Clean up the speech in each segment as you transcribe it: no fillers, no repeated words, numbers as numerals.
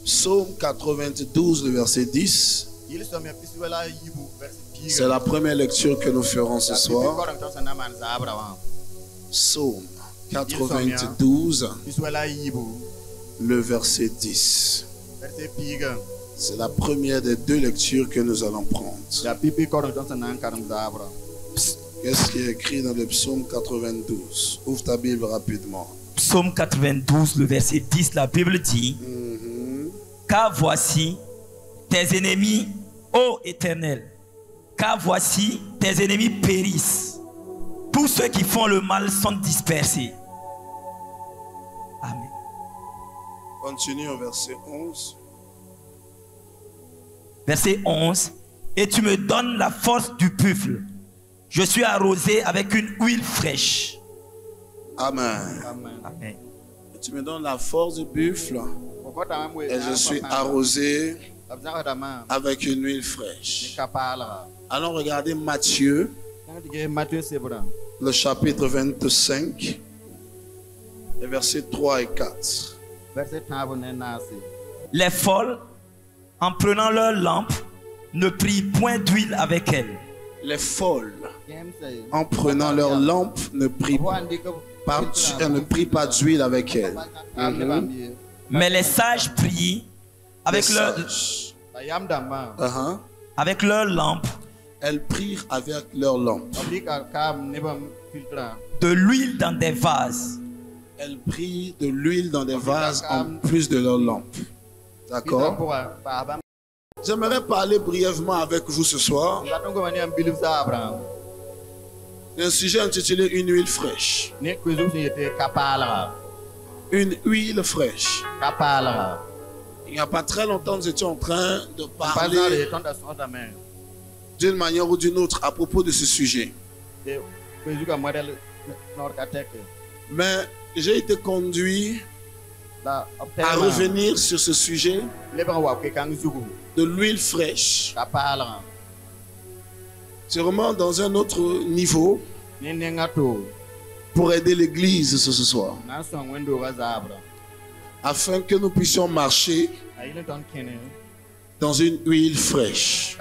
Psaume 92, le verset 10. C'est la première lecture que nous ferons ce soir. Psaume 92, le verset 10. C'est la première des deux lectures que nous allons prendre. Qu'est-ce qui est écrit dans le psaume 92? Ouvre ta Bible rapidement. Psaume 92, le verset 10, la Bible dit: Car voici tes ennemis, ô Éternel, car voici tes ennemis périssent. Tous ceux qui font le mal sont dispersés. Amen. Continue au verset 11. Verset 11. Et tu me donnes la force du buffle. Je suis arrosé avec une huile fraîche. Amen. Amen. Et tu me donnes la force du buffle. Et je suis arrosé avec une huile fraîche. Allons regarder Matthieu, le chapitre 25, les versets 3 et 4. Les folles, en prenant leur lampe, ne prient point d'huile avec elles. Les folles, en prenant leur lampe, ne prient pas d'huile avec elles. Mais les sages prient avec leur lampe. Elles prient avec leur lampe. De l'huile dans des vases. Elles prient de l'huile dans des vases en plus de leur lampe. D'accord? J'aimerais parler brièvement avec vous ce soir d'un sujet intitulé une huile fraîche. Une huile fraîche. Il n'y a pas très longtemps, nous étions en train de parler d'une manière ou d'une autre à propos de ce sujet. Mais j'ai été conduit à revenir sur ce sujet de l'huile fraîche. C'est vraiment dans un autre niveau pour aider l'église ce soir, afin que nous puissions marcher dans une huile fraîche.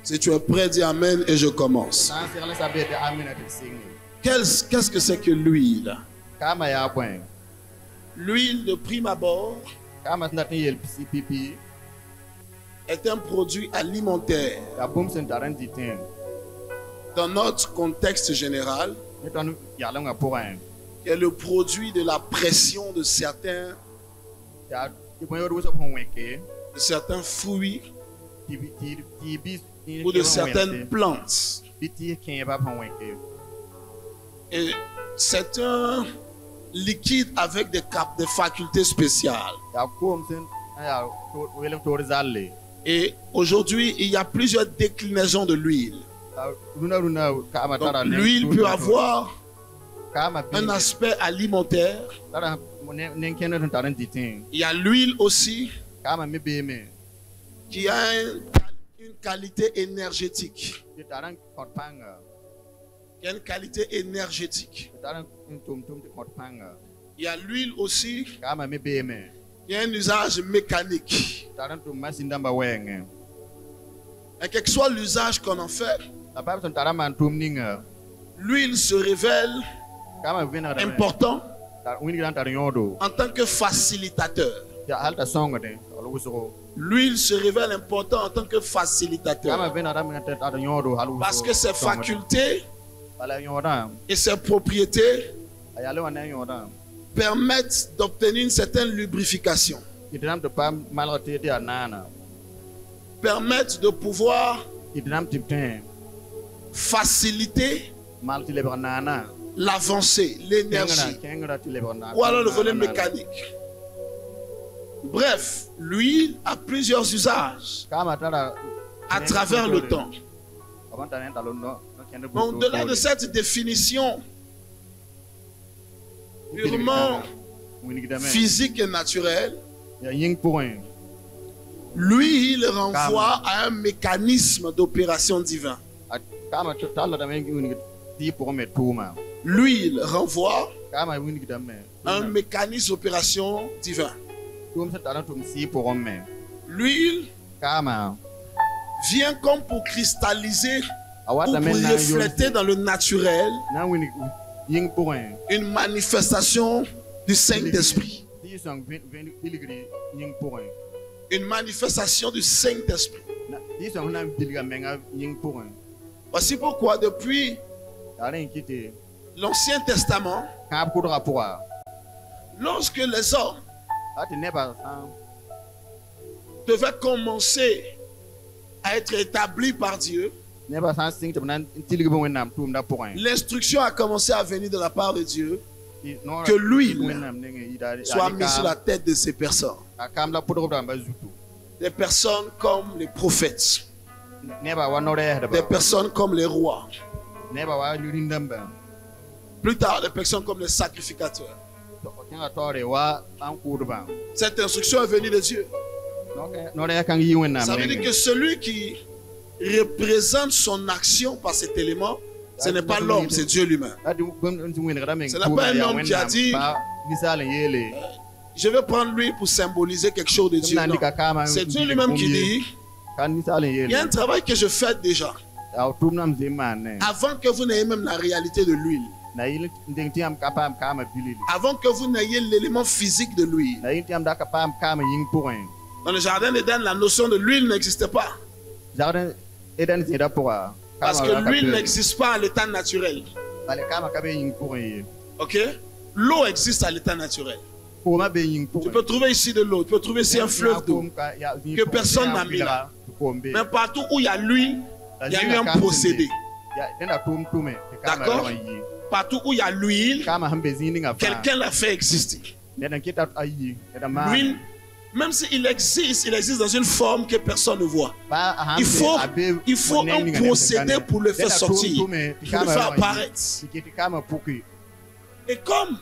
Si tu es prêt, dis Amen et je commence. Qu'est-ce que c'est que l'huile? L'huile de prime abord est un produit alimentaire. Dans notre contexte général, qui est le produit de la pression de certains fruits ou de certaines plantes. Et c'est un liquide avec des facultés spéciales. Et aujourd'hui, il y a plusieurs déclinaisons de l'huile. L'huile peut avoir un aspect alimentaire. Il y a l'huile aussi qui a une qualité énergétique. Il y a une qualité énergétique. Il y a l'huile aussi qui a un usage mécanique. Et quel que soit l'usage qu'on en fait, l'huile se révèle important en tant que facilitateur. L'huile se révèle important en tant que facilitateur. Parce que ses facultés et ses propriétés permettent d'obtenir une certaine lubrification. Permettent de pouvoir faciliter l'avancée, l'énergie, ou alors le volet mécanique. Bref, l'huile a plusieurs usages à travers le temps. Au-delà de cette définition purement physique et naturelle, l'huile renvoie à un mécanisme d'opération divin. L'huile renvoie à un mécanisme d'opération divin. L'huile vient comme pour cristalliser ou pour refléter dans le naturel une manifestation du Saint-Esprit. Une manifestation du Saint-Esprit. Voici pourquoi depuis l'Ancien Testament, lorsque les hommes devaient commencer à être établis par Dieu, l'instruction a commencé à venir de la part de Dieu que l'huile soit mise sur la tête de ces personnes. Des personnes comme les prophètes, des personnes comme les rois, plus tard des personnes comme les sacrificateurs. Cette instruction est venue de Dieu. Ça veut dire que celui qui représente son action par cet élément, ce n'est pas l'homme, c'est Dieu lui-même. Ce n'est pas un homme qui a dit je vais prendre lui pour symboliser quelque chose de Dieu. Non. C'est Dieu lui-même qui dit il y a un travail que je fais déjà avant que vous n'ayez même la réalité de l'huile, avant que vous n'ayez l'élément physique de l'huile. Dans le jardin d'Éden, la notion de l'huile n'existait pas. Parce que l'huile n'existe pas à l'état naturel. Ok? L'eau existe à l'état naturel. Tu peux trouver ici de l'eau, tu peux trouver ici un fleuve d'eau que personne n'a mis là. Mais partout où il y a l'huile, il y a eu un procédé. D'accord? Partout où il y a l'huile, quelqu'un l'a fait exister. L'huile, même s'il existe, il existe dans une forme que personne ne voit. Il faut un procédé pour le faire sortir, pour le faire apparaître. Et comme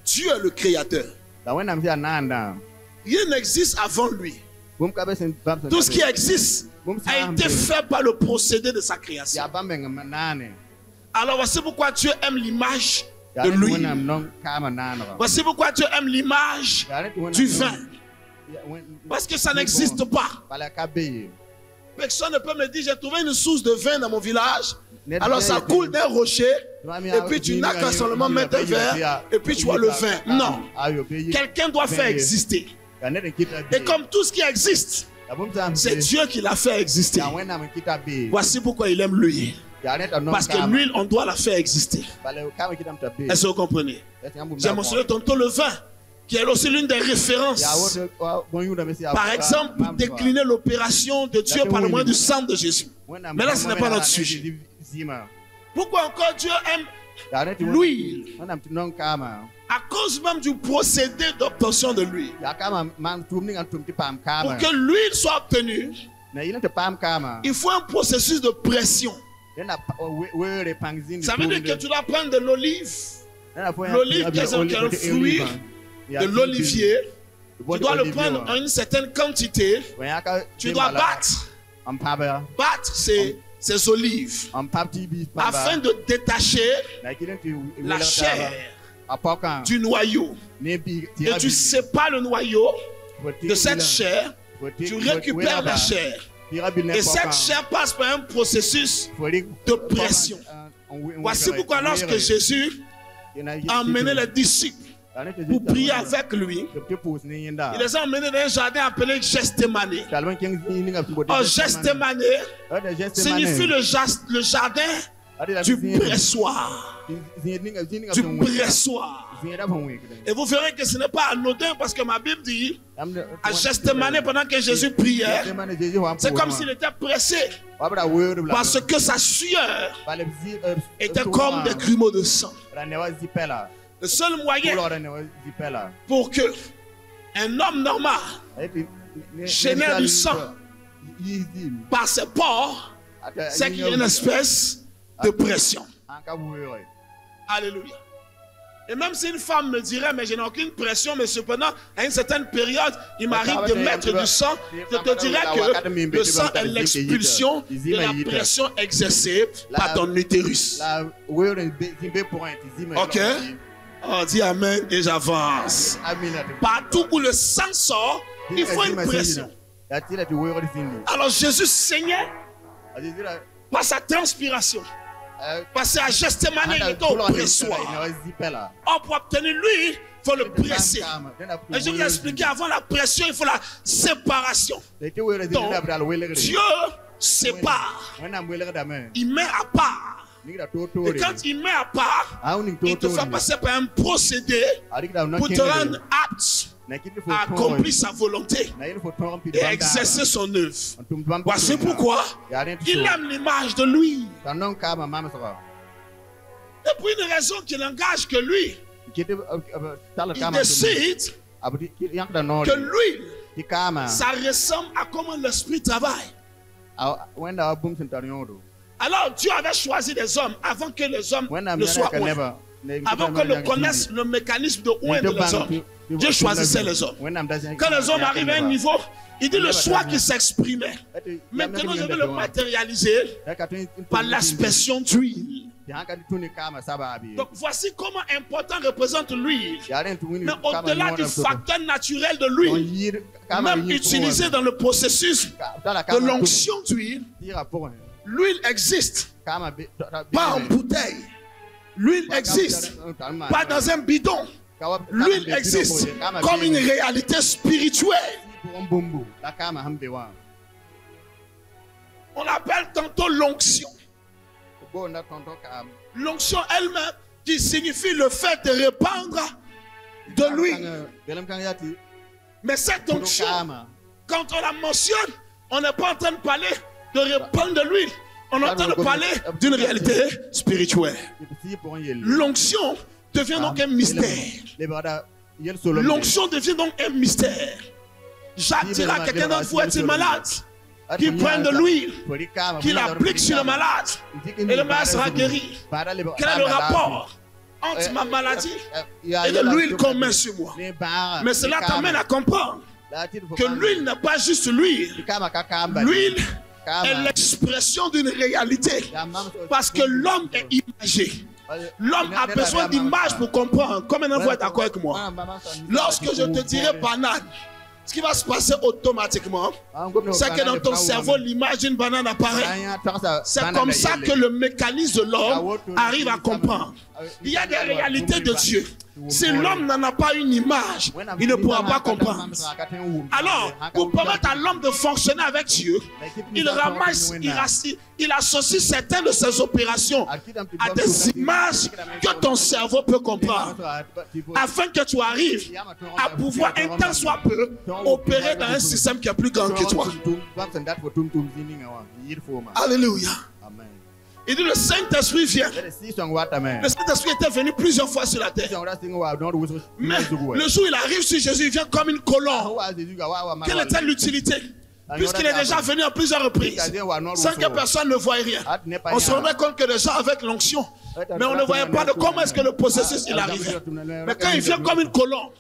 Dieu est le créateur, rien n'existe avant lui. Tout ce qui existe a été fait par le procédé de sa création. Alors voici pourquoi Dieu aime l'image de l'huile. Voici pourquoi Dieu aime l'image du vin. Parce que ça n'existe pas. Personne ne peut me dire j'ai trouvé une source de vin dans mon village. Alors ça coule d'un rocher. Et puis tu n'as qu'à seulement mettre un verre. Et puis tu vois le vin. Non. Quelqu'un doit faire exister. Et comme tout ce qui existe, c'est Dieu qui l'a fait exister. Voici pourquoi il aime l'huile. Parce que l'huile, on doit la faire exister. Est-ce que vous comprenez? J'ai mentionné tantôt le vin, qui est aussi l'une des références. Par exemple, pour décliner l'opération de Dieu par le moyen du sang de Jésus. Mais là, ce n'est pas notre sujet. Pourquoi encore Dieu aime l'huile? À cause même du procédé d'obtention de l'huile. Pour que l'huile soit obtenue, il faut un processus de pression. Ça veut dire que tu dois prendre de l'olive. L'olive qui est un fruit de l'olivier. Tu dois le prendre en une certaine quantité. Tu dois battre ces olives afin de détacher la chair du noyau. Et tu sépares le noyau de cette chair. Tu récupères la chair. Et cette chair passe par un processus de pression. Voici pourquoi lorsque Jésus a emmené les disciples pour prier avec lui, il les a emmenés dans un jardin appelé Gethsémane. Or, Gethsémane signifie le jardin du pressoir. Du pressoir. Et vous verrez que ce n'est pas anodin parce que ma Bible dit à Gethsémane, pendant que Jésus priait, c'est comme s'il était pressé parce que sa sueur était comme des grumeaux de sang. Le seul moyen pour que un homme normal génère du sang par ses pores, c'est qu'il y a une espèce de pression. Alléluia. Et même si une femme me dirait, mais je n'ai aucune pression, mais cependant, à une certaine période, il m'arrive de mettre du sang, je te dirais que le sang est l'expulsion de la pression exercée par ton utérus. Ok? Oh, dis amen et j'avance. Partout où le sang sort, il faut une pression. Alors Jésus saignait par sa transpiration. Parce qu'à Gethsémani, il était au pressoir. Or, pour obtenir lui, il faut le presser. Et je vous ai expliqué, avant la pression, il faut la séparation. Donc, Dieu sépare. Il met à part. Et quand il met à part, il te fait passer par un procédé pour te rendre apte à accomplir sa volonté et exercer son œuvre. Voici pourquoi il aime l'image de lui. Et pour une raison qui n'engage que lui, il décide que l'huile, ça ressemble à comment l'esprit travaille. Alors Dieu avait choisi des hommes avant que les hommes ne soient oints. Avant qu'on ne connaisse le mécanisme de oindre les hommes, Dieu choisissait les hommes. Quand les hommes arrivent à un niveau, il dit le choix qui s'exprimait. Maintenant, je vais le matérialiser par l'aspersion d'huile. Donc voici comment important représente l'huile. Mais au-delà du facteur naturel de l'huile, même utilisé dans le processus de l'onction d'huile, l'huile existe, pas en bouteille. L'huile existe, pas dans un bidon. L'huile existe comme une réalité spirituelle. On l'appelle tantôt l'onction. L'onction elle-même qui signifie le fait de répandre de l'huile. Mais cette onction, quand on la mentionne, on n'est pas en train de parler de répandre de l'huile. On est en train de parler d'une réalité spirituelle. L'onction devient donc un mystère. L'onction devient donc un mystère. Jacques dira à quelqu'un d'entre vous est-il malade? Qu'il prenne de l'huile, qu'il applique sur le malade, et le malade sera guéri. Quel est le rapport entre ma maladie et de l'huile qu'on met sur moi? Mais cela t'amène à comprendre que l'huile n'est pas juste l'huile. L'huile est l'expression d'une réalité. Parce que l'homme est imagé. L'homme a besoin d'images pour comprendre. Combien d'entre vous êtes d'accord avec moi? Lorsque je te dirai banane, ce qui va se passer automatiquement, c'est que dans ton cerveau, l'image d'une banane apparaît. C'est comme ça que le mécanisme de l'homme arrive à comprendre. Il y a des réalités de Dieu. Si l'homme n'en a pas une image, il ne pourra pas comprendre. Alors, pour permettre à l'homme de fonctionner avec Dieu, il ramasse, il associe certaines de ses opérations à des images que ton cerveau peut comprendre, afin que tu arrives à pouvoir un temps soit peu opérer dans un système qui est plus grand que toi. Alléluia. Il dit le Saint-Esprit vient. Le Saint-Esprit était venu plusieurs fois sur la terre. Mais le jour où il arrive sur Jésus, il vient comme une colombe. Quelle était l'utilité? Puisqu'il est déjà venu à plusieurs reprises, sans que personne ne voie rien. On se rendait compte que déjà avec l'onction, mais on ne voyait pas de comment est-ce que le processus il arrivait. Mais quand il vient comme une colombe,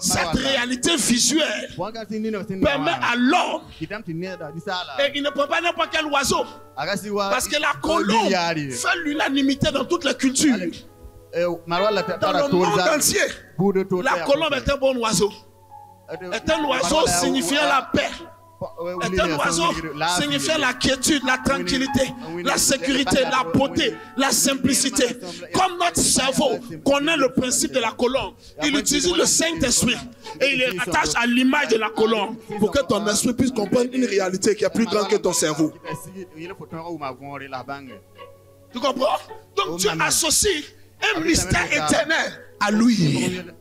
cette réalité visuelle permet à l'homme, et il ne prend pas n'importe quel oiseau, parce que la colombe fait l'unanimité dans toutes les cultures. Dans le monde entier, la colombe est un bon oiseau. Est un oiseau signifiant la paix. Est un oiseau signifiant la quiétude, la tranquillité, la sécurité, la beauté, la simplicité. Comme notre cerveau connaît le principe de la colombe, il utilise le Saint-Esprit et il le rattache à l'image de la colombe pour que ton esprit puisse comprendre une réalité qui est plus grande que ton cerveau. Tu comprends? Donc tu associes un mystère éternel à l'huile.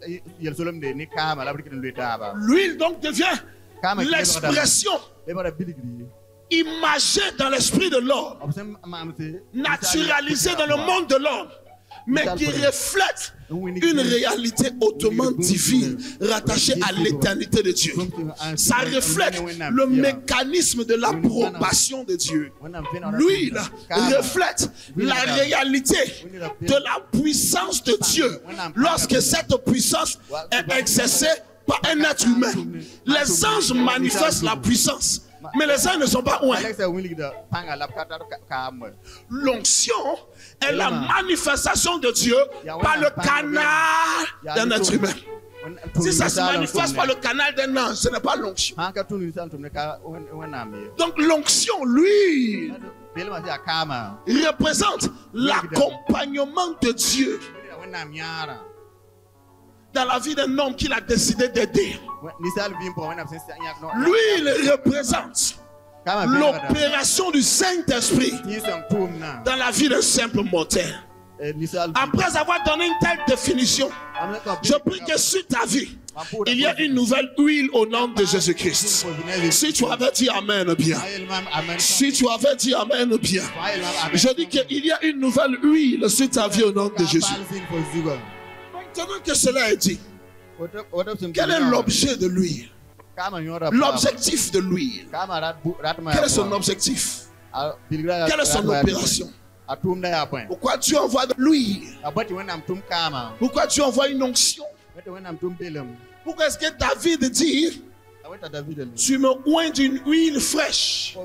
L'huile donc devient l'expression imagée dans l'esprit de l'homme, naturalisée dans le monde de l'homme, mais qui reflète une réalité hautement divine, rattachée à l'éternité de Dieu. Ça reflète le mécanisme de l'approbation de Dieu. L'huile reflète la réalité de la puissance de Dieu lorsque cette puissance est exercée par un être humain. Les anges manifestent la puissance. Mais les uns ne sont pas oints. L'onction est la manifestation de Dieu par le canal d'un être humain. Si ça se manifeste par le canal d'un ange, ce n'est pas l'onction. Donc l'onction, lui, représente l'accompagnement de Dieu dans la vie d'un homme qu'il a décidé d'aider. Lui, il représente l'opération du Saint-Esprit dans la vie d'un simple mortel. Après avoir donné une telle définition, je prie que sur ta vie, il y a une nouvelle huile au nom de Jésus-Christ. Si tu avais dit Amen bien, si tu avais dit Amen bien, je dis qu'il y a une nouvelle huile sur ta vie au nom de Jésus. Maintenant que cela est dit, quel est l'objet de l'huile? L'objectif de l'huile. Quel est son objectif? Quelle est son opération? Pourquoi Dieu envoie de l'huile? Pourquoi Dieu envoie une onction? Pourquoi est-ce que David dit, tu me oins d'une huile fraîche?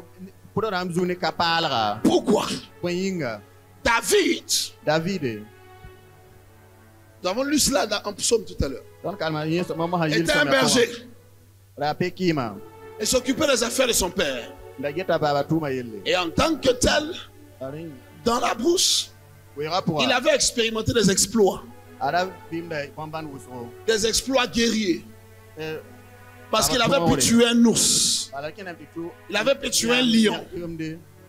Pourquoi? David, nous avons lu cela dans un psaume tout à l'heure, était un berger et s'occupait des affaires de son père. Et en tant que tel, dans la brousse, il avait expérimenté des exploits guerriers. Parce qu'il avait pu tuer un ours, il avait pu tuer un lion.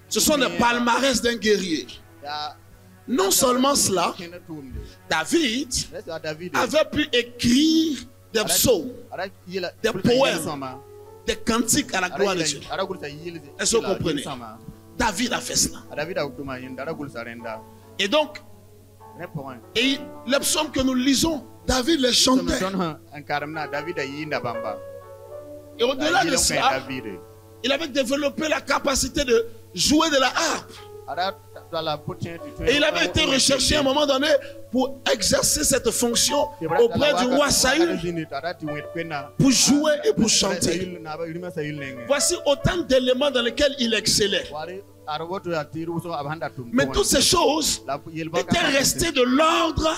Ce sont des palmarès d'un guerrier. Non seulement cela, David avait pu écrire des psaumes, des poèmes, des cantiques à la gloire de Dieu. Est-ce que vous comprenez? David a fait cela. Et donc, et les psaumes que nous lisons, David les chantait. Et au-delà de cela, il avait développé la capacité de jouer de la harpe. Et il avait été recherché à un moment donné pour exercer cette fonction auprès du roi Saül, pour jouer et pour chanter. Voici autant d'éléments dans lesquels il excellait. Mais toutes ces choses étaient restées de l'ordre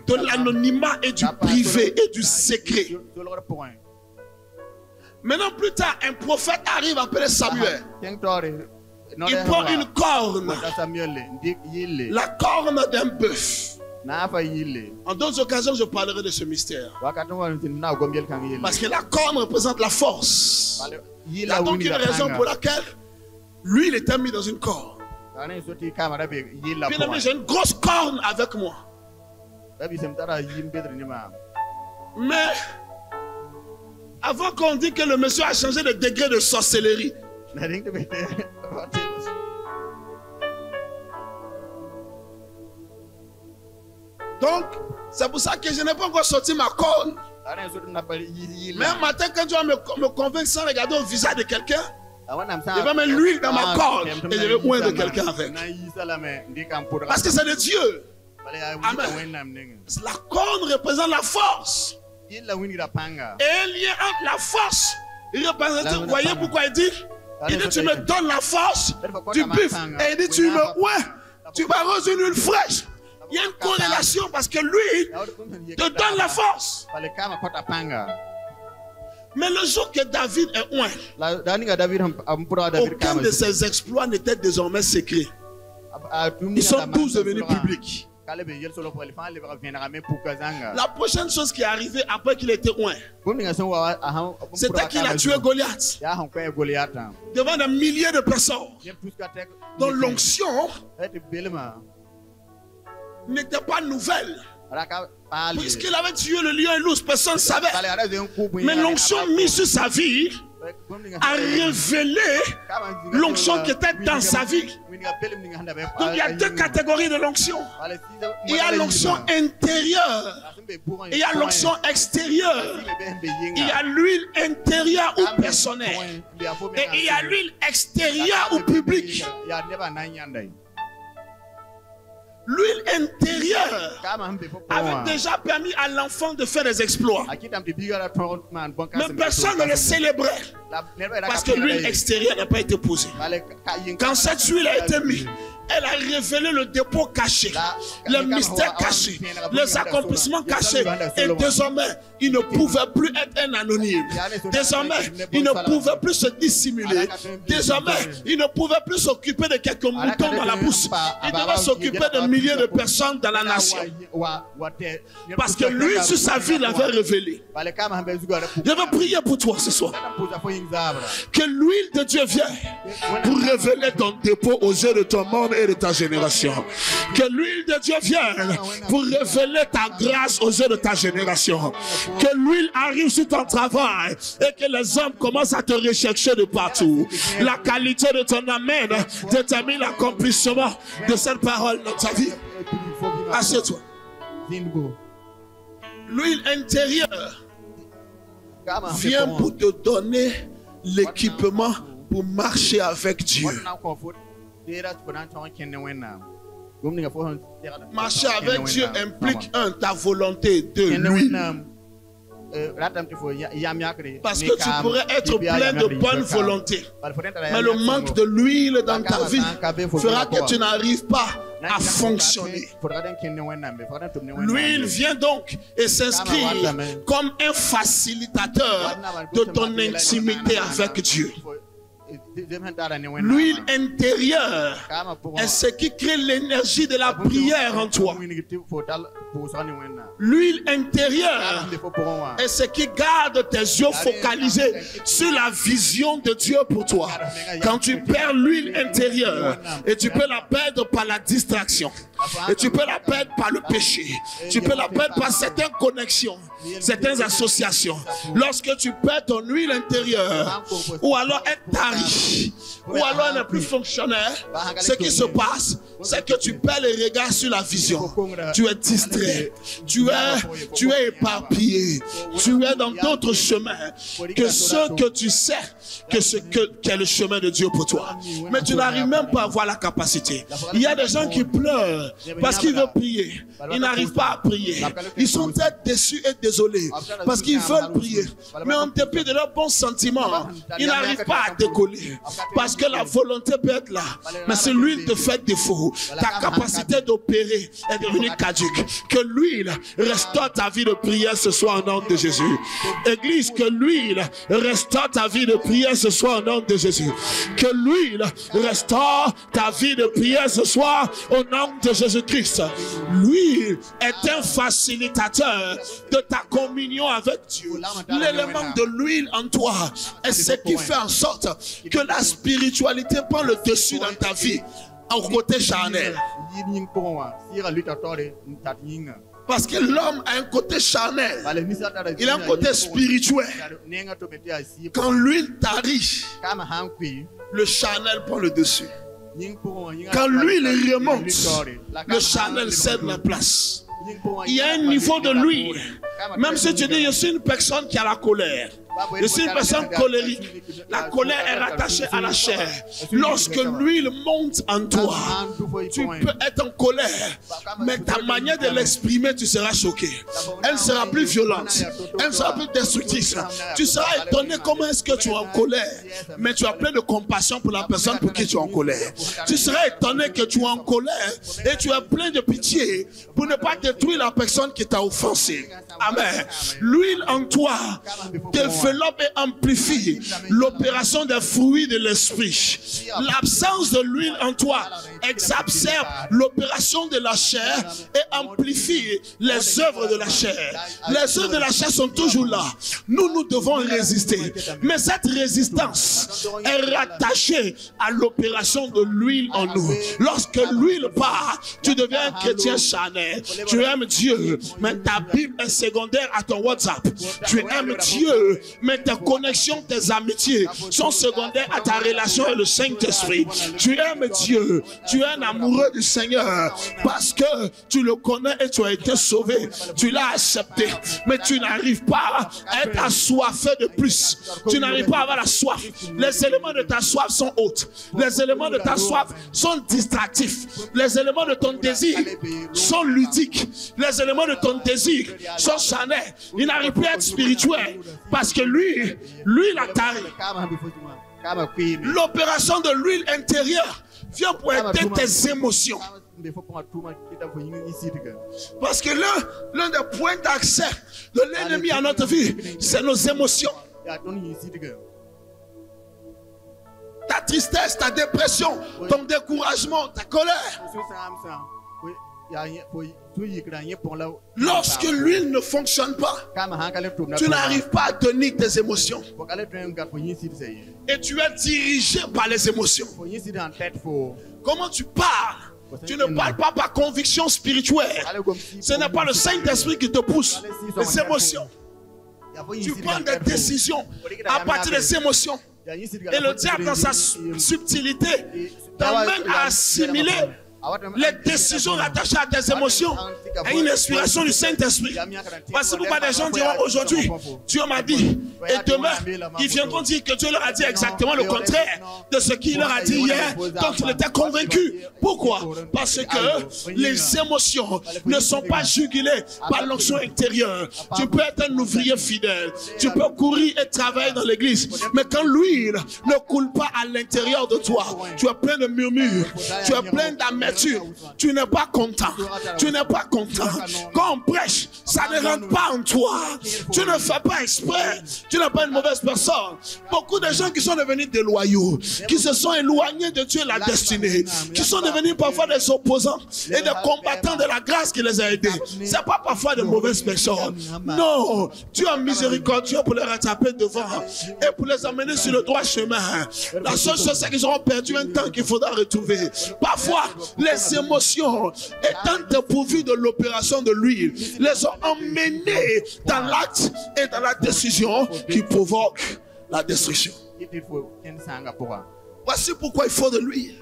de l'anonymat et du privé et du secret. Maintenant, plus tard, un prophète arrive appelé Samuel. Il prend une corne, la corne d'un bœuf. En d'autres occasions, je parlerai de ce mystère. Parce que la corne représente la force. Il y a donc une raison pour laquelle lui, il était mis dans une corne. Bien aimé, j'ai une grosse corne avec moi. Mais avant qu'on dise que le monsieur a changé de degré de sorcellerie, donc, c'est pour ça que je n'ai pas encore sorti ma corne. Mais un matin, quand tu vas me convaincre sans regarder au visage de quelqu'un, je vais mettre l'huile dans ma corne et je vais oindre quelqu'un avec. Parce que c'est de Dieu. Amen. La corne représente la force. Et il y a entre la force. Vous voyez pourquoi il dit? Il dit, tu me donnes la force du buffle. Et il dit, tu me oins. Tu m'arroses une huile fraîche. Il y a une corrélation parce que lui te donne la force. Mais le jour que David est oint, aucun de ses exploits n'était désormais secret. Ils sont tous devenus publics. La prochaine chose qui est arrivée après qu'il était oint, c'était qu'il a tué Goliath devant des milliers de personnes. Donc l'onction n'était pas nouvelle. Puisqu'il avait tué le lion et l'ours, personne ne savait. Mais l'onction mise sur sa vie a révélé l'onction qui était dans sa vie. Donc il y a deux catégories de l'onction. Il y a l'onction intérieure et il y a l'onction extérieure. Il y a l'huile intérieure ou personnelle et il y a l'huile extérieure ou publique. L'huile intérieure avait déjà permis à l'enfant de faire des exploits. Mais personne ne le célébrait. Parce que l'huile extérieure n'a pas été posée. Quand cette huile a été mise, elle a révélé le dépôt caché, le mystère caché, les accomplissements cachés. Et désormais, il ne pouvait plus être un anonyme. Désormais, il ne pouvait plus se dissimuler. Désormais, il ne pouvait plus s'occuper de quelques moutons dans la bouche. Il devait s'occuper de milliers de personnes dans la nation. Parce que lui, sur sa vie, l'avait révélé. Je veux prier pour toi ce soir. Que l'huile de Dieu vienne pour révéler ton dépôt aux yeux de ton monde et de ta génération. Que l'huile de Dieu vienne pour révéler ta grâce aux yeux de ta génération. Que l'huile arrive sur ton travail et que les hommes commencent à te rechercher de partout. La qualité de ton amen détermine l'accomplissement de cette parole dans ta vie. Assieds-toi. L'huile intérieure vient pour te donner l'équipement pour marcher avec Dieu. Marcher avec Dieu implique ta volonté de l'huile. Parce que tu pourrais être plein de bonne volonté, mais le manque de l'huile dans ta vie fera que tu n'arrives pas à fonctionner. L'huile vient donc et s'inscrit comme un facilitateur de ton intimité avec Dieu. L'huile intérieure est ce qui crée l'énergie de la prière en toi. L'huile intérieure est ce qui garde tes yeux focalisés sur la vision de Dieu pour toi. Quand tu perds l'huile intérieure, et tu peux la perdre par la distraction, et tu peux la perdre par le péché, tu peux la perdre par certaines connexions, certaines associations. Lorsque tu perds ton huile intérieure, ou alors elle tarit, ou alors elle n'est plus fonctionnelle, ce qui se passe, c'est que tu perds le regard sur la vision. Tu es distrait, tu es éparpillé, tu es dans d'autres chemins que ceux que tu sais qu'est le chemin de Dieu pour toi. Mais tu n'arrives même pas à avoir la capacité. Il y a des gens qui pleurent parce qu'ils veulent prier. Ils n'arrivent pas à prier. Ils sont peut-être déçus et désolés parce qu'ils veulent prier. Mais en dépit de leurs bons sentiments, ils n'arrivent pas à décoller. Parce que la volonté peut être là, mais si l'huile te fait défaut, ta capacité d'opérer est devenue caduque. Que l'huile restaure ta vie de prière ce soir au nom de Jésus. Église, que l'huile restaure ta vie de prière ce soir au nom de Jésus. Que l'huile restaure ta vie de prière ce soir au nom de Jésus-Christ. L'huile est un facilitateur de ta communion avec Dieu. L'élément de l'huile en toi est ce qui fait en sorte que la spiritualité prend le dessus dans ta vie au côté charnel. Parce que l'homme a un côté charnel, il a un côté spirituel. Quand l'huile tarit, le charnel prend le dessus. Quand l'huile remonte, le charnel cède la place. Il y a un niveau de l'huile. Même si tu dis je suis une personne qui a la colère, je suis une personne colérique, la colère est rattachée à la chair. Lorsque l'huile monte en toi, tu peux être en colère, mais ta manière de l'exprimer, tu seras choqué. Elle sera plus violente, elle sera plus destructrice. Tu seras étonné comment est-ce que tu es en colère, mais tu as plein de compassion pour la personne pour qui tu es en colère. Tu seras étonné que tu es en colère et tu as plein de pitié pour ne pas détruire la personne qui t'a offensé. Amen. L'huile en toi développe et amplifie l'opération des fruits de l'esprit. L'absence de l'huile en toi exacerbe l'opération de la chair et amplifie les œuvres de la chair. Les œuvres de la chair sont toujours là. Nous devons résister. Mais cette résistance est rattachée à l'opération de l'huile en nous. Lorsque l'huile part, tu deviens un chrétien charnel. Tu aimes Dieu, mais ta Bible est secondaire à ton WhatsApp. Tu aimes Dieu, mais tes connexions, tes amitiés sont secondaires à ta relation avec le Saint-Esprit. Tu aimes Dieu, tu es un amoureux du Seigneur parce que tu le connais et tu as été sauvé. Tu l'as accepté, mais tu n'arrives pas à être assoiffé de plus. Tu n'arrives pas à avoir la soif. Les éléments de ta soif sont hautes. Les éléments de ta soif sont distractifs. Les éléments de ton désir sont ludiques. Les éléments de ton désir sont charnels. Il n'arrive plus à être spirituel parce que lui, il a taré. L'opération de l'huile intérieure vient pour aider tes émotions. Parce que l'un des points d'accès de l'ennemi à notre vie, c'est nos émotions. Ta tristesse, ta dépression, ton découragement, ta colère. Lorsque l'huile ne fonctionne pas, tu n'arrives pas à tenir tes émotions. Et tu es dirigé par les émotions. Comment tu parles? Tu ne parles pas par conviction spirituelle. Ce n'est pas le Saint-Esprit qui te pousse. Les émotions. Tu prends des décisions à partir des émotions. Et le diable, dans sa subtilité, t'emmène à assimiler les décisions attachées à tes émotions et une inspiration du Saint-Esprit. Parce que pourquoi des gens diront aujourd'hui, Dieu m'a dit, et demain, ils viendront dire que Dieu leur a dit exactement le contraire de ce qu'il leur a dit hier, dont ils étaient convaincus. Pourquoi? Parce que les émotions ne sont pas jugulées par l'onction intérieure. Tu peux être un ouvrier fidèle, tu peux courir et travailler dans l'église, mais quand l'huile ne coule pas à l'intérieur de toi, tu es plein de murmures, tu es plein d'amertume. Tu n'es pas content. Tu n'es pas content. Quand on prêche, ça ne rentre pas en toi. Tu ne fais pas exprès. Tu n'es pas une mauvaise personne. Beaucoup de gens qui sont devenus des loyaux, qui se sont éloignés de Dieu et la destinée, qui sont devenus parfois des opposants et des combattants de la grâce qui les a aidés. Ce n'est pas parfois de mauvaises personnes. Non. Dieu est miséricordieux pour les rattraper devant et pour les amener sur le droit chemin. La seule chose, c'est qu'ils auront perdu un temps qu'il faudra retrouver. Parfois, les émotions, étant dépourvues de l'opération de l'huile, les ont emmenés dans l'acte et dans la décision qui provoque la destruction. Voici pourquoi il faut de l'huile.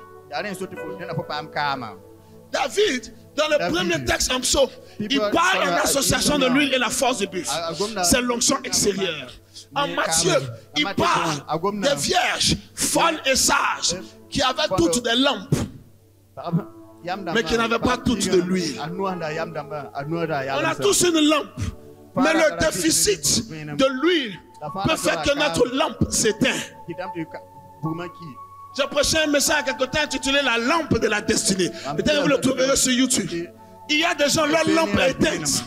David, dans le premier texte en psaume, il parle en association de l'huile et la force du buffle. C'est l'onction extérieure. En Matthieu, il parle des vierges folles et sages qui avaient toutes des lampes, mais qui n'avaient pas toutes de l'huile. On a tous une lampe, mais le déficit de l'huile peut faire que notre lampe s'éteint. J'ai prêché un message à quelque temps intitulé La lampe de la destinée. Peut-être que vous le trouverez sur YouTube. Il y a des gens, leur lampe est éteinte.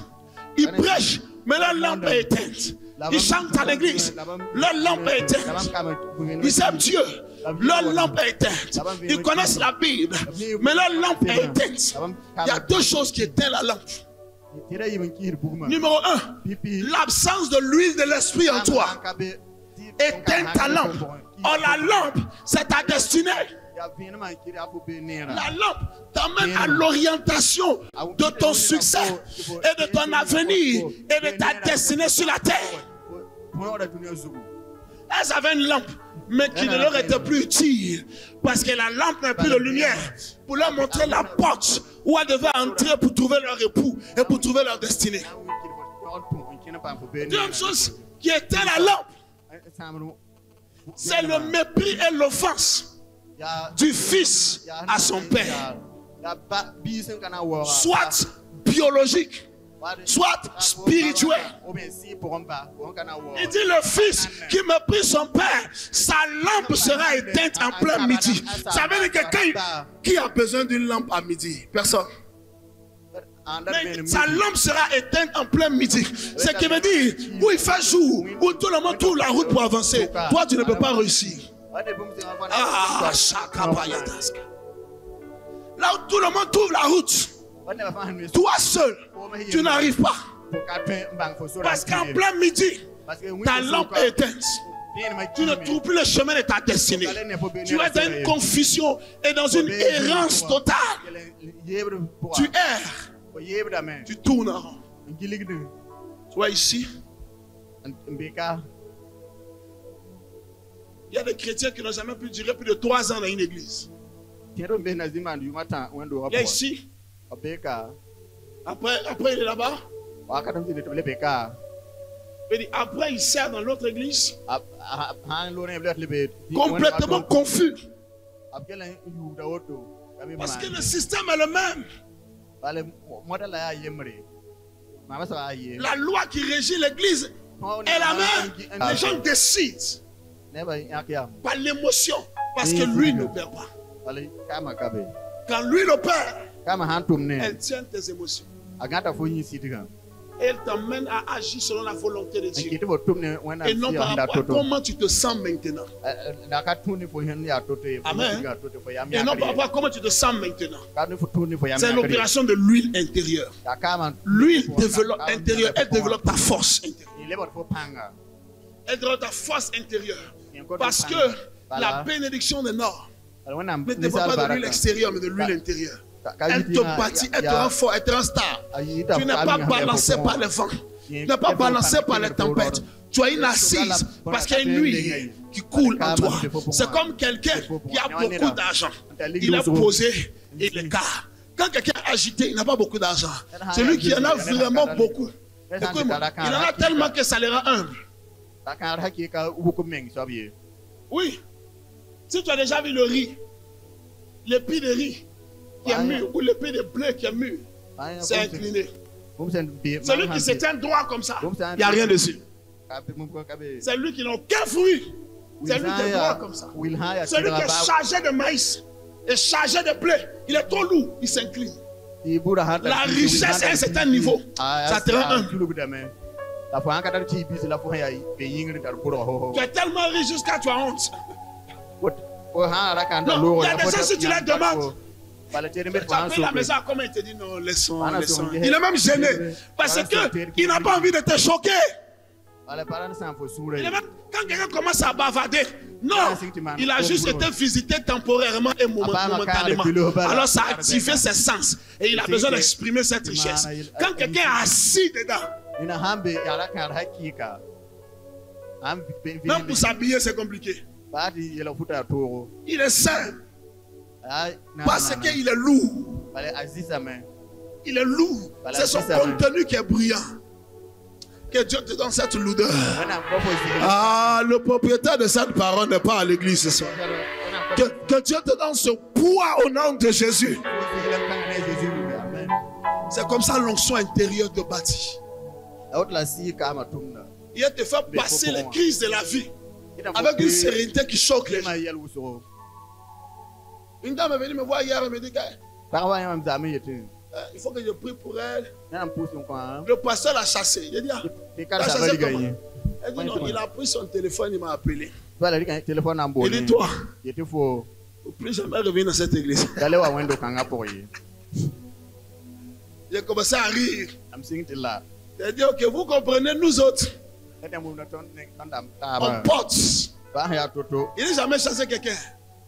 Ils prêchent, mais leur lampe est éteinte. Ils chantent à l'église, leur lampe est éteinte. Ils aiment Dieu, leur lampe est éteinte. Ils connaissent la Bible, mais leur lampe est éteinte. Il y a deux choses qui éteignent la lampe. Numéro 1, l'absence de l'huile de l'esprit en toi éteint ta lampe. Or la lampe, c'est ta destinée. La lampe t'amène à l'orientation de ton succès et de ton avenir et de ta destinée sur la terre. Elles avaient une lampe, mais qui ne leur était plus utile parce que la lampe n'a plus de lumière pour leur montrer la porte où elles devaient entrer pour trouver leur époux et pour trouver leur destinée. Deuxième chose qui était la lampe, c'est le mépris et l'offense du fils à son père, soit biologique, soit spirituel. Il dit le fils qui méprise son père, sa lampe sera éteinte en plein midi. Ça veut dire que quelqu'un qui a besoin d'une lampe à midi? Personne. Mais sa lampe sera éteinte en plein midi. Ce qui veut dire où il fait jour, où tout le monde trouve la route pour avancer. Toi, tu ne peux pas réussir. Ah, là où tout le monde trouve la route, toi seul, tu n'arrives pas. Parce qu'en plein midi, ta lampe est éteinte. Tu ne trouves plus le chemin de ta destinée. Tu es dans une confusion et dans une errance totale. Tu erres. Tu tournes en rond. Tu vois ici, Il y a des chrétiens qui n'ont jamais pu durer plus de 3 ans dans une église. Il est ici. Après il est là-bas. Après, il sert dans l'autre église. Complètement confus. Parce que le système est le même. La loi qui régit l'église est la même. Les gens décident par l'émotion. Parce que lui n'opère pas. Quand lui l'opère, elle tient tes émotions. Elle t'emmène à agir selon la volonté de Dieu. Et non par rapport à comment tu te sens maintenant. Amen. Et non par rapport à comment tu te sens maintenant. C'est l'opération de l'huile intérieure. L'huile intérieure, elle développe ta force intérieure. Elle développe ta force intérieure. Parce que la bénédiction des Nord ne dépend pas de l'huile extérieure, mais de l'huile intérieure. Elle te bâtit, elle te rend fort, elle te rend star. Tu n'es pas balancé par les vents. Tu n'es pas balancé par les tempêtes. Tu as une assise parce qu'il y a une huile qui coule en toi. C'est comme quelqu'un qui a beaucoup d'argent. Il a posé et il est car. Quand quelqu'un est agité, il n'a pas beaucoup d'argent. Celui qui en a vraiment beaucoup. Écoute-moi, il en a tellement que ça les rend humble. Oui. Si tu as déjà vu le riz, l'épi de riz qui est mûr, ou l'épée de blé qui est mûr, c'est incliné. Celui qui se tient droit comme ça, il n'y a rien dessus. C'est lui qui n'a aucun fruit. C'est lui qui est droit comme ça. Celui qui est chargé de maïs et chargé de blé, il est trop lourd, il s'incline. La richesse à un certain niveau, ça te rend humble. Tu es tellement riche jusqu'à tu as honte. Non, il y a des gens, si tu les demandes, tu appelles la maison, comment il te dit non, laissons. Il est même gêné parce qu'il n'a pas envie de te choquer. Quand quelqu'un commence à bavarder, non, il a juste été visité temporairement et momentanément. Alors ça a activé ses sens et il a besoin d'exprimer cette richesse. Quand quelqu'un est assis dedans, même pour s'habiller c'est compliqué. Il est sain parce qu'il est lourd. Il est lourd. C'est son contenu qui est brillant. Que Dieu te donne cette lourdeur. Ah, le propriétaire de cette parole n'est pas à l'église ce soir. Que Dieu te donne ce poids au nom de Jésus. C'est comme ça l'onction intérieure te bâtit. Il te fait passer les crises de la vie avec une sérénité qui choque les gens. Une dame est venue me voir hier et me dit il faut que je prie pour elle. Le pasteur l'a chassé. Il a dit, t'as chassé comment? Elle dit non, il a pris son téléphone, il m'a appelé. Il dit toi, plus jamais revenir dans cette église. J'ai commencé à rire. Il a dit ok, vous comprenez, nous autres, on porte. Il n'a jamais chassé quelqu'un.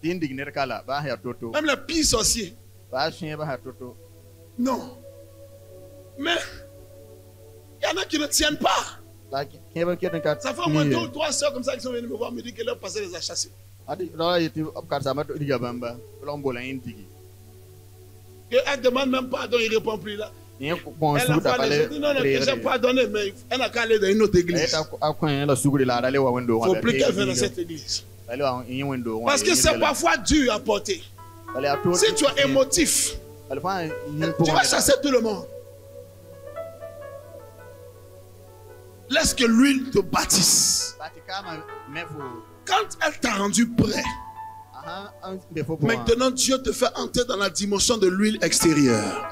Même les pires sorciers. Non. Mais il y en a qui ne tiennent pas. Ça fait au moins 2 ou 3 soeurs comme ça qui sont venues me voir, me dire que leur passé les a chassés. Elle demande même pardon, il ne répond plus là. Elle a parlé, dit non, non, que j'ai pardonné, mais elle n'a qu'à aller dans une autre église. Il ne faut plus qu'elle vienne dans cette église. Parce que c'est parfois dur à porter. Si tu es émotif, tu vas chasser tout le monde. Laisse que l'huile te bâtisse. Quand elle t'a rendu prêt, maintenant Dieu te fait entrer dans la dimension de l'huile extérieure.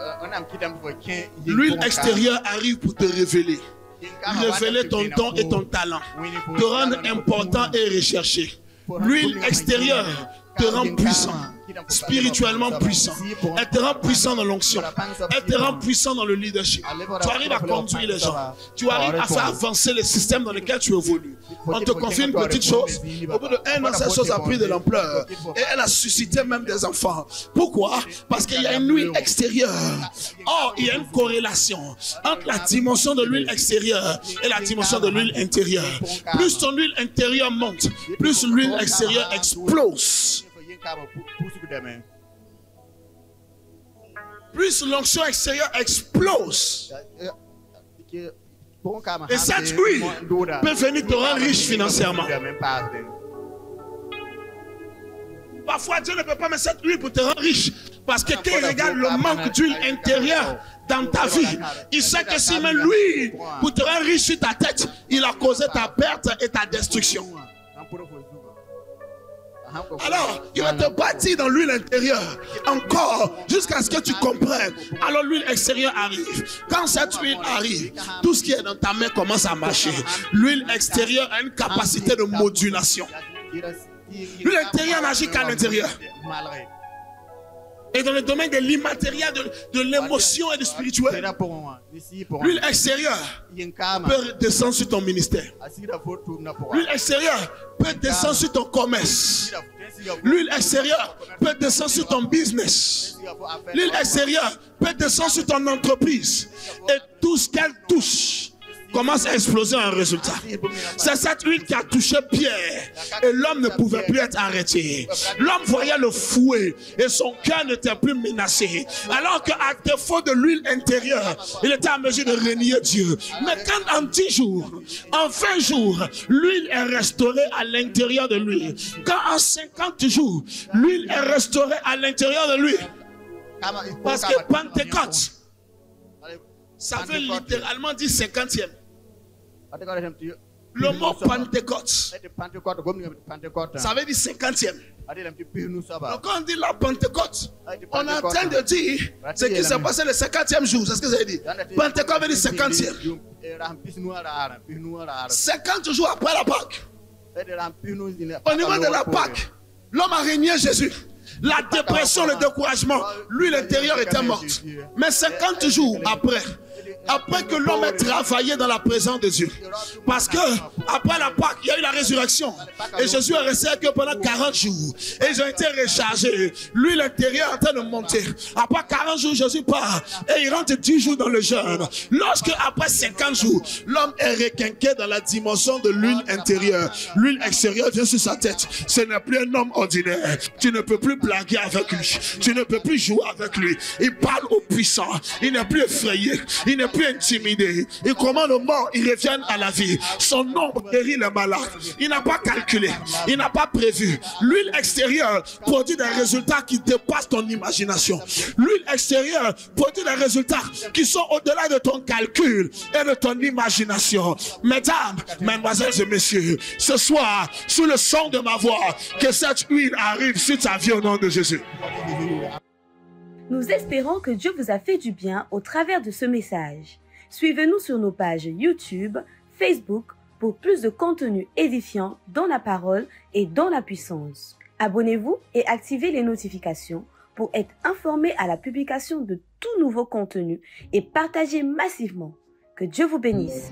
L'huile extérieure arrive pour te révéler. Révéler ton don et ton talent. Te rendre important et recherché. L'huile extérieure te rend puissant. spirituellement puissant. Elle te rend puissant dans l'onction. Elle te rend puissant dans le leadership. Tu arrives à conduire les gens. Tu arrives à faire avancer les systèmes dans lesquels tu évolues. On te confie une petite chose. Au bout d'1 an, cette chose a pris de l'ampleur. Et elle a suscité même des enfants. Pourquoi? Parce qu'il y a une huile extérieure. Or, il y a une corrélation entre la dimension de l'huile extérieure et la dimension de l'huile intérieure. Plus ton huile intérieure monte, plus l'huile extérieure explose. Plus l'onction extérieure explose. Et cette huile peut venir te rendre riche financièrement. Parfois Dieu ne peut pas mettre cette huile pour te rendre riche. Parce que quand il regarde le manque d'huile intérieure dans ta vie, il sait que s'il met l'huile pour te rendre riche sur ta tête, il a causé ta perte et ta destruction. Alors, il va te bâtir dans l'huile intérieure encore jusqu'à ce que tu comprennes. Alors l'huile extérieure arrive. Quand cette huile arrive, tout ce qui est dans ta main commence à marcher. L'huile extérieure a une capacité de modulation. L'huile intérieure n'agit qu'à l'intérieur. Et dans le domaine de l'immatériel, de l'émotion et du spirituel, l'huile extérieure peut descendre sur ton ministère. L'huile extérieure peut descendre sur ton commerce. L'huile extérieure peut descendre sur ton business. L'huile extérieure peut descendre sur ton entreprise. Et tout ce qu'elle touche commence à exploser en résultat. C'est cette huile qui a touché Pierre et l'homme ne pouvait plus être arrêté. L'homme voyait le fouet et son cœur n'était plus menacé. Alors qu'à défaut de l'huile intérieure, il était en mesure de renier Dieu. Mais quand en 10 jours, en 20 jours, l'huile est restaurée à l'intérieur de lui. Quand en 50 jours, l'huile est restaurée à l'intérieur de lui. Parce que Pentecôte, ça veut littéralement dire 50e. Le mot Pentecôte, ça veut dire 50e. Donc quand on dit la Pentecôte, on est en train de dire ce qui s'est passé le 50e jour. C'est ce que ça veut dire. Pentecôte veut dire 50e. 50 jours après la Pâque. Au niveau de la Pâque, l'homme a régné Jésus. La dépression, le découragement, lui l'intérieur était morte. Mais 50 jours après que l'homme ait travaillé dans la présence de Dieu. Parce que après la Pâque, il y a eu la résurrection. Et Jésus est resté que pendant 40 jours. Et ils ont été rechargés. Lui, l'intérieur est en train de monter. Après 40 jours, Jésus part. Et il rentre 10 jours dans le jeûne. Lorsque après 50 jours, l'homme est requinqué dans la dimension de l'huile intérieure. L'huile extérieure vient sur sa tête. Ce n'est plus un homme ordinaire. Tu ne peux plus blaguer avec lui. Tu ne peux plus jouer avec lui. Il parle aux puissants. Il n'est plus effrayé. Il n'est plus intimidé. Et comment le mort, il revient à la vie. Son nom guérit les malades. Il n'a pas calculé. Il n'a pas prévu. L'huile extérieure produit des résultats qui dépassent ton imagination. L'huile extérieure produit des résultats qui sont au-delà de ton calcul et de ton imagination. Mesdames, mesdemoiselles et messieurs, ce soir, sous le son de ma voix, que cette huile arrive sur ta vie au nom de Jésus. Nous espérons que Dieu vous a fait du bien au travers de ce message. Suivez-nous sur nos pages YouTube, Facebook pour plus de contenu édifiant dans la parole et dans la puissance. Abonnez-vous et activez les notifications pour être informé à la publication de tout nouveau contenu et partagez massivement. Que Dieu vous bénisse.